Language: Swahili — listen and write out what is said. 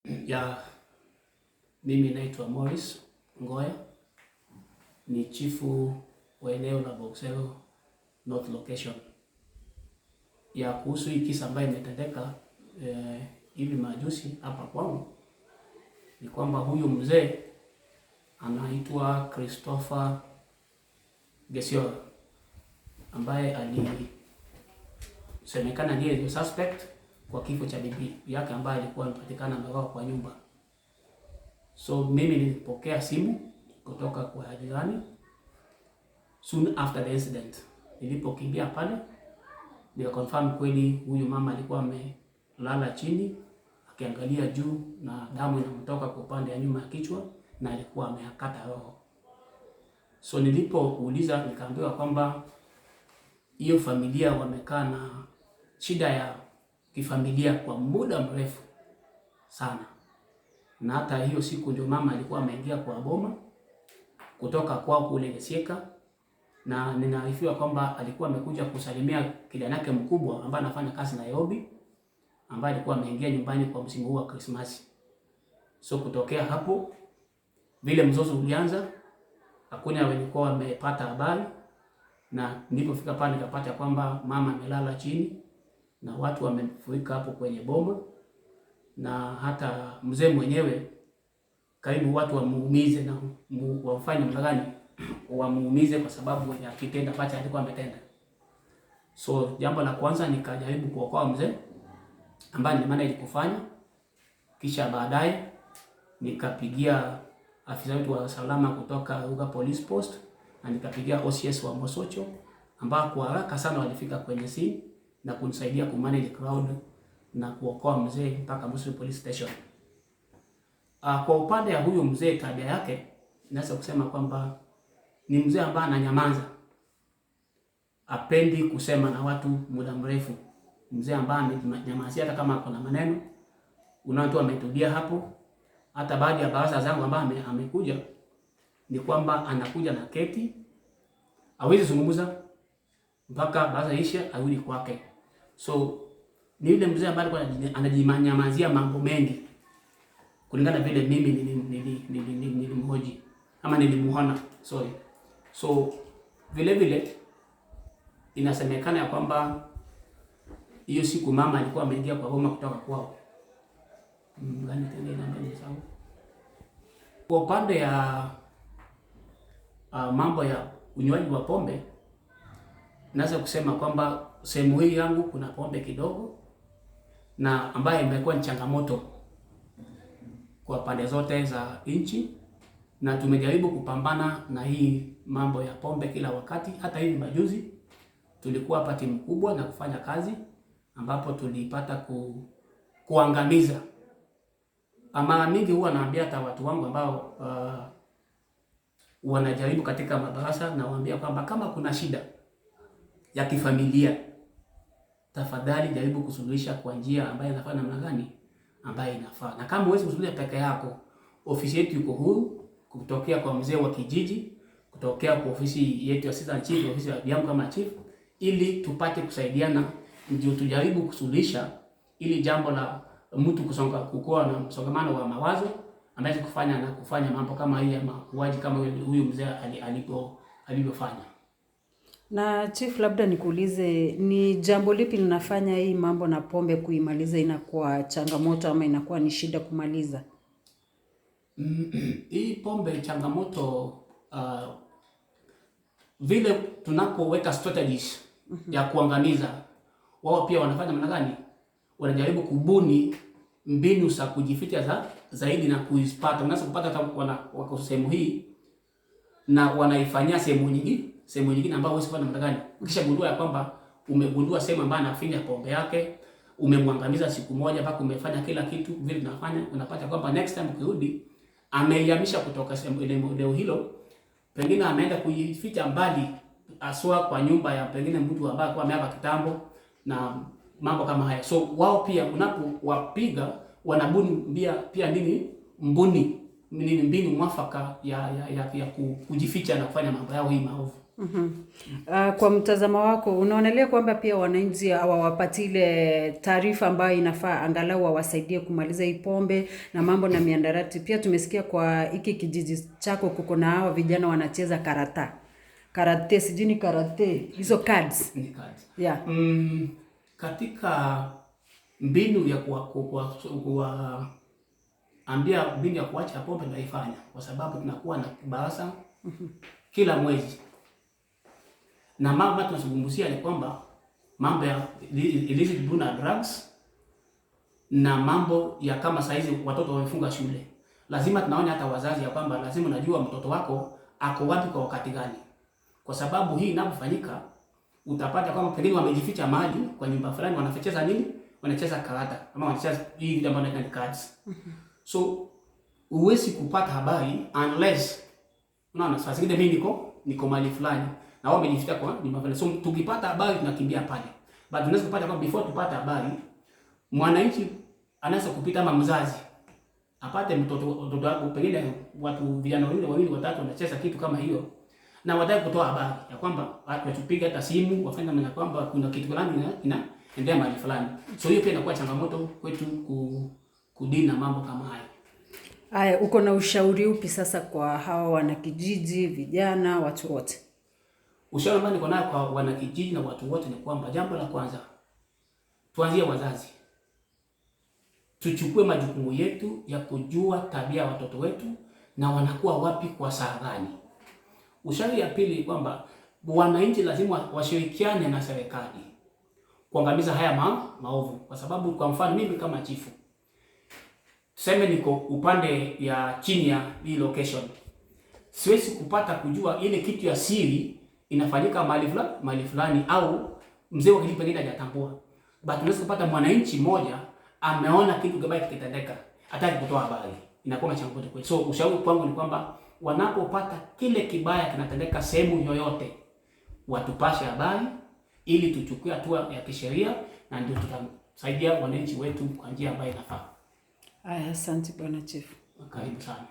Ya, mimi naitwa Morris Ngoya, ni chifu wa eneo la Boxero North Location. Ya kuhusu hii kisa ambayo imetendeka hivi majuzi hapa kwangu, ni kwamba huyu mzee anaitwa Christopher Gesiora ambaye alisemekana ndiye suspect kwa kifo cha bibi yake ambaye alikuwa anapatikana ameuawa kwa nyumba. So mimi nilipokea simu kutoka kwa jirani soon after the incident. Nilipokimbia pale nikaconfirm kweli huyu mama alikuwa amelala chini akiangalia juu na damu inamtoka kwa upande ya nyuma ya kichwa na alikuwa ameakata roho. So nilipouliza nikaambiwa kwamba hiyo familia wamekaa na shida ya kifamilia kwa muda mrefu sana. Na hata hiyo siku ndio mama alikuwa ameingia kwa boma kutoka kwao kule Gesieka, na ninaarifiwa kwamba alikuwa amekuja kusalimia kijana yake mkubwa ambaye anafanya kazi Nairobi, ambaye alikuwa ameingia nyumbani kwa msimu huu wa Christmas. So kutokea hapo vile mzozo ulianza, hakuna walikuwa wamepata habari, na nilipofika pale nikapata kwamba mama amelala chini na watu wamefurika hapo kwenye boma, na hata mzee mwenyewe karibu watu wamuumize na wafanye mlagani wamuumize kwa sababu ya kitendo ambacho alikuwa ametenda. So jambo la kwanza nikajaribu kuokoa mzee ambaye ni maana ilikufanya, kisha baadaye nikapigia afisa wetu wa usalama kutoka Ruga Police Post na nikapigia OCS wa Mosocho ambao kwa haraka sana walifika kwenye scene na kunisaidia kumanage crowd na kuokoa mzee mpaka Mosocho Police Station. Kwa upande ya huyu mzee, tabia yake naweza kusema kwamba ni mzee ambaye ananyamaza, apendi kusema na watu muda mrefu. Mzee ambaye amenyamazia hata kama kuna maneno unaotoa ametulia hapo. Hata baadhi ya baraza zangu ambaye amekuja ni kwamba anakuja na keti, hawezi zungumza mpaka baraza ishe arudi kwake. So ni yule mzee ambaye anajimanyamazia mambo mengi kulingana vile mimi nilimhoji ama nilimuona. So vile inasemekana ya kwamba hiyo siku mama alikuwa ameingia kwa boma kutoka kwao. Kwa upande ya mambo ya unywaji wa pombe, naweza kusema kwamba sehemu hii yangu kuna pombe kidogo, na ambaye imekuwa ni changamoto kwa pande zote za nchi, na tumejaribu kupambana na hii mambo ya pombe kila wakati. Hata hivi majuzi tulikuwa hapa timu kubwa na kufanya kazi ambapo tulipata kuangamiza. Mara mingi huwa naambia hata watu wangu ambao wanajaribu katika madarasa, na waambia kwamba kama kuna shida ya kifamilia, tafadhali jaribu kusuluhisha kwa njia ambayo inafaa, namna gani ambayo inafaa. Na kama huwezi kusuluhisha peke yako, ofisi yetu iko huru, kutokea kwa mzee wa kijiji, kutokea kwa ofisi yetu ya assistant chief, ofisi ya yangu kama chief, ili tupate kusaidiana, ndio tujaribu kusuluhisha ili jambo la mtu kukua na msongamano wa mawazo anaweza kufanya mambo kama hii ya mauaji kama huyu mzee alivyofanya. Na chief, labda nikuulize, ni jambo lipi linafanya hii mambo na pombe kuimaliza inakuwa changamoto ama inakuwa ni shida kumaliza? Hii pombe changamoto, vile tunapoweka strategies ya kuangamiza, wao pia wanafanya namna gani? Wanajaribu kubuni mbinu za kujificha zaidi na kuipata. Unaweza kupata hata wako sehemu hii na wanaifanyia sehemu nyingine ambayo huwezi kufanya namna gani. Ukisha gundua ya kwamba umegundua sehemu ambayo anafinya pombe yake, umemwangamiza siku moja mpaka umefanya kila kitu vile tunafanya, unapata kwamba next time ukirudi ameihamisha kutoka sehemu eneo hilo, pengine ameenda kuificha mbali, aswa kwa nyumba ya pengine mtu ambaye kwa ameapa kitambo na mambo kama haya. So wao pia unapowapiga wanabuni pia mbinu mwafaka ya kujificha na kufanya mambo yao hii maovu. Kwa mtazamo wako unaonelea kwamba pia wananchi hawawapati ile taarifa ambayo inafaa angalau wawasaidie kumaliza hii pombe na mambo na miandarati? Pia tumesikia kwa hiki kijiji chako kuko na hawa vijana wanacheza karate, sijui ni karate, hizo cards. Ni cards. Yeah. Katika mbinu ya ambia mbinu ya kuacha pombe tunaifanya, kwa sababu tunakuwa na baraza kila mwezi, na mambo tunazungumzia ni kwamba mambo ya illicit buna drugs na mambo ya kama saizi watoto wamefunga shule, lazima tunaona hata wazazi ya kwamba lazima unajua mtoto wako ako wapi kwa wakati gani, kwa sababu hii inapofanyika utapata kwamba pengine wamejificha mahali kwa nyumba fulani, wanacheza nini, wanacheza karata ama wanacheza hii ndio maana ni cards. So huwezi kupata habari unless unaona sasa zingine mimi niko mahali fulani na wao wamejificha kwa nyumba fulani. So tukipata habari tunakimbia pale. But tunaweza kupata kwamba before tupate habari mwananchi anaweza kupita ama mzazi apate mtoto wako pengine watu vijana wawili watatu wanacheza kitu kama hiyo, na wataka kutoa habari ya kwamba watu watupiga hata simu wafanya na kwamba kuna kitu fulani inaendelea mahali fulani. So hiyo pia inakuwa changamoto kwetu kudina mambo kama haya. Haya, uko na ushauri upi sasa kwa hawa wanakijiji, vijana, watu wote? Ushauri ambao niko nayo kwa wanakijiji na watu wote ni kwamba jambo la kwanza, tuanzie wazazi. Tuchukue majukumu yetu ya kujua tabia ya watoto wetu na wanakuwa wapi kwa saa gani. Ushauri ya pili kwamba wananchi lazima washirikiane na serikali kuangamiza haya maovu, kwa sababu kwa mfano mimi kama chifu tuseme niko upande ya chini ya hii location, siwezi kupata kujua ile kitu ya siri inafanyika mahali fulani au mzee wa kijiji pengine hajatambua, but unaweza kupata mwananchi mmoja ameona kitu kibaya kikitendeka, hataki kutoa habari, inakuwa changamoto kwetu. So ushauri kwangu ni kwamba wanapopata kile kibaya kinatendeka sehemu yoyote, watupashe habari ili tuchukue hatua ya kisheria, na ndio tutasaidia wananchi wetu kwa njia ambayo inafaa. Asante Bwana Chief. Karibu sana.